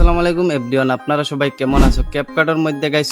আসসালামু আলাইকুম এভরিওয়ান, আপনারা সবাই কেমন আছো? ক্যাপকাটের মধ্যে গাইস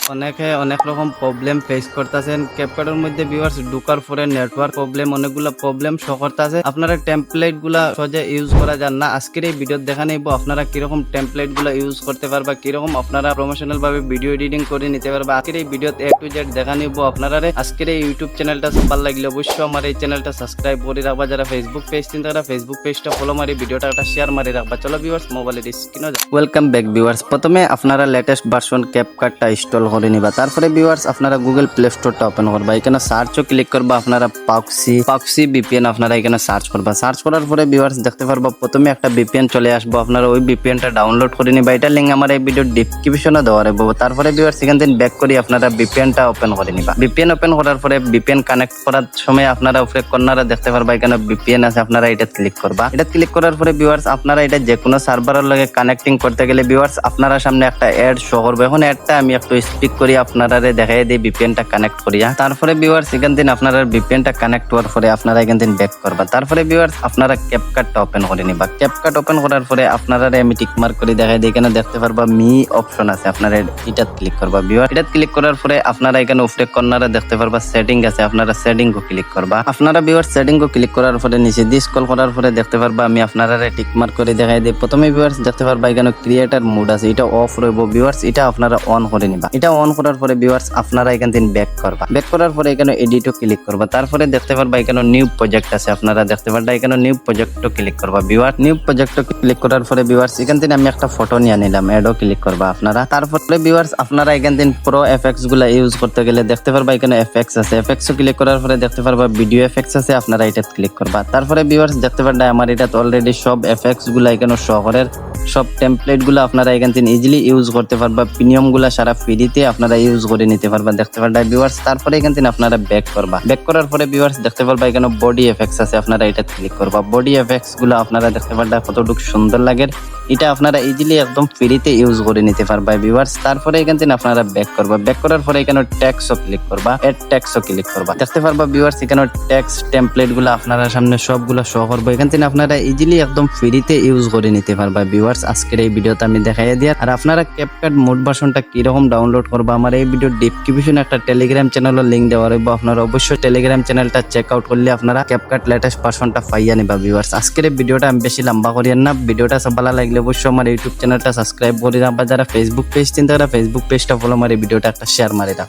অনেক রকম প্রবলেম ফেস করতেছেন। ক্যাপকাটের মধ্যে ভিউয়ার্স ঢোকার পরে নেটওয়ার্ক প্রবলেম, অনেকগুলো প্রবলেম শো করতেছে। আপনারা টেমপ্লেট গুলা সহজে ইউজ করা যান না। আজকের এই ভিডিও দেখা নেব আপনারা কিরকম টেমপ্লেট গুলা ইউজ করতে পারবা, কিরকম আপনারা প্রমোশনাল ভাবে ভিডিও এডিটিং করে নিতে পারবা। আজকের এই ভিডিওতে A to Z দেখা নেব আপনারা। আজকের এই ইউটিউব চ্যানেলটা ভালো লাগলে অবশ্যই আমার এই চ্যানেলটা সাবস্ক্রাইব করে রাখবা। যারা ফেসবুক পেজ চিন্তা তারা ফেসবুক পেজটা ফলো মারি, ভিডিওটা একটা শেয়ার মারি রাখবা। চলো ভিউয়ার্স মোবাইলের স্ক্রিনে ওয়েলকাম ব্যাক ভিউয়ার্স। প্রথমে আপনারা লেটেস্ট ভার্সন ক্যাপকাটটা ইনস্টল করে নিবা। তারপরে ভিউয়ার্স আপনারা গুগল প্লে স্টোরটা ওপেন করবা। এখানে সার্চও ক্লিক করবা। আপনারা পাক্সি ভিপিএন আপনারা এখানে সার্চ করবা। সার্চ করার পরে ভিউয়ার্স দেখতে পারবা প্রথমে একটা ভিপিএন চলে আসবো। আপনারা ওই ভিপিএনটা ডাউনলোড করে নিবা। এটা লিংক আমার এই ভিডিওর ডেসক্রিপশনে দেওয়া রইব। তারপরে ভিউয়ার্স এখান থেকে ব্যাক করি আপনারা ভিপিএনটা ওপেন করে নিবা। ভিপিএন ওপেন করার পরে ভিপিএন কানেক্ট করার সময় আপনারা উপরে কর্নারে দেখতে পারবা এখানে ভিপিএন আছে। আপনারা এটা ক্লিক করবা। এটা ক্লিক করার পরে ভিউয়ার্স আপনারা এটা যে কোনো সার্ভারের লগে কানেক্টিং করতে গেলে ভিউয়ার্স আপনারা সামনে একটা অ্যাড শো করবে। এখন অ্যাডটা আমি একটু স্পিক করি আপনারা দেখাই দিই ভিপিএনটা কানেক্ট করিয়া। তারপরে ভিউয়ার্স এখান থেকে আপনারা ভিপিএনটা কানেক্ট হওয়ার পরে আপনারা এখান থেকে ব্যাক করবা। তারপরে ভিউয়ার্স আপনারা ক্যাপকাটটা ওপেন করে নিবা। ক্যাপকাট ওপেন করার পরে আপনারা আমি টিক মার্ক করে দেখাই দিই। এখানে দেখতে পারবা মি অপশন আছে। আপনারা এটা ক্লিক করবা। ভিউয়ার্স এটা ক্লিক করার পরে আপনারা এখানে উপরে কর্নারে দেখতে পারবা সেটিং আছে। আপনারা সেটিং কো ক্লিক করবা। আপনারা ভিউয়ার্স সেটিং কো ক্লিক করার পরে নিচে দিয়ে স্ক্রল করার পরে দেখতে পারবা আমি আপনারা টিক মার্ক করে দেখাই দিই। প্রথমে ভিউয়ার্স দেখতে পারবা এখানে ক্রিয়েটর মোড আছে, এটা অফ রইব। ভিউয়ার্স এটা আপনারা অন করে নিবা। এটা অন করার পরে ভিউয়ার্স আপনারা এখান থেকে ব্যাক করবা। ব্যাক করার পরে এখানে এডিটও ক্লিক করবা। তারপরে দেখতে পারবা এখানে নিউ প্রজেক্ট আছে। আপনারা দেখতে পারবা এখানে নিউ প্রজেক্টও ক্লিক করবা। ভিউয়ার্স নিউ প্রজেক্টও ক্লিক করার পরে ভিউয়ার্স এখান থেকে আমি একটা ফটো নিয়ে নিলাম, এডও ক্লিক করবা আপনারা। তারপরে ভিউয়ার্স আপনারা এখান থেকে প্রো এফএক্টস গুলা ইউজ করতে গেলে দেখতে পারবা এখানে এফএক্টস আছে। এফএক্টসও ক্লিক করার পরে দেখতে পারবা ভিডিও এফএক্টস আছে। আপনারা এটা ক্লিক করবা। তারপরে ভিউয়ার্স দেখতে পারবা আমার এটা অলরেডি সব এফএক্টস গুলা এখানে শো করে। সব টেমপ্লেট গুলো আপনারা এখান থেকে ইজিলি ইউজ করতে পারবা। প্রিমিয়াম গুলা সারা ফ্রিতে আপনারা ইউজ করে নিতে পারবা। দেখতে পারবা ভিউয়ার্স তারপরে এখান থেকে আপনারা ব্যাক করবা। ব্যাক করার পরে ভিউয়ার্স দেখতে পারবা এখানে বডি এফেক্টস আছে। আপনারা এটা ক্লিক করবা। বডি এফেক্টস গুলো আপনারা দেখতে পারবা কতটুকু সুন্দর লাগে। এটা আপনারা ইজিলি একদম ফ্রিতে ইউজ করে নিতে পারবা ভিউয়ার্স। তারপরে এখান থেকে আপনারা ব্যাক করবা। ব্যাক করার পরে এখানে ট্যাক্সও ক্লিক করবা। এড ট্যাক্সও ক্লিক করবা। দেখতে পারবা ভিউয়ার্স এখানে ট্যাক্স টেমপ্লেট গুলো আপনারা সামনে সবগুলো শো করবো। এখান থেকে আপনারা ইজিলি একদম ফ্রিতে ইউজ করে নিতে পারবা ভিউয়ার্স। আজকের এই ভিডিওতে আমি দেখাই দিই। আর আপনারা ক্যাপকাট মোড ভার্সনটা কিরকম ডাউনলোড করবা আমার এই ভিডিও ডেসক্রিপশনে একটা টেলিগ্রাম চ্যানেলের লিংক দেওয়া রইব। আপনারা অবশ্যই টেলিগ্রাম চ্যানেলটা চেক আউট করলে আপনারা ক্যাপকাট লেটেস্ট ভার্সনটা পাইয়া নিবা ভিউয়ার্স। আজকের এই ভিডিওটা আমি বেশি লম্বা করিয়েন না। ভিডিওটা সব ভালো লাগলে অবশ্যই আমার ইউটিউব চ্যানেলটা সাবস্ক্রাইব করে রাখবা। যারা ফেসবুক পেজ চিন্তা তারা ফেসবুক পেজটা ফলো মারি, ভিডিওটা একটা শেয়ার মারি রাখ।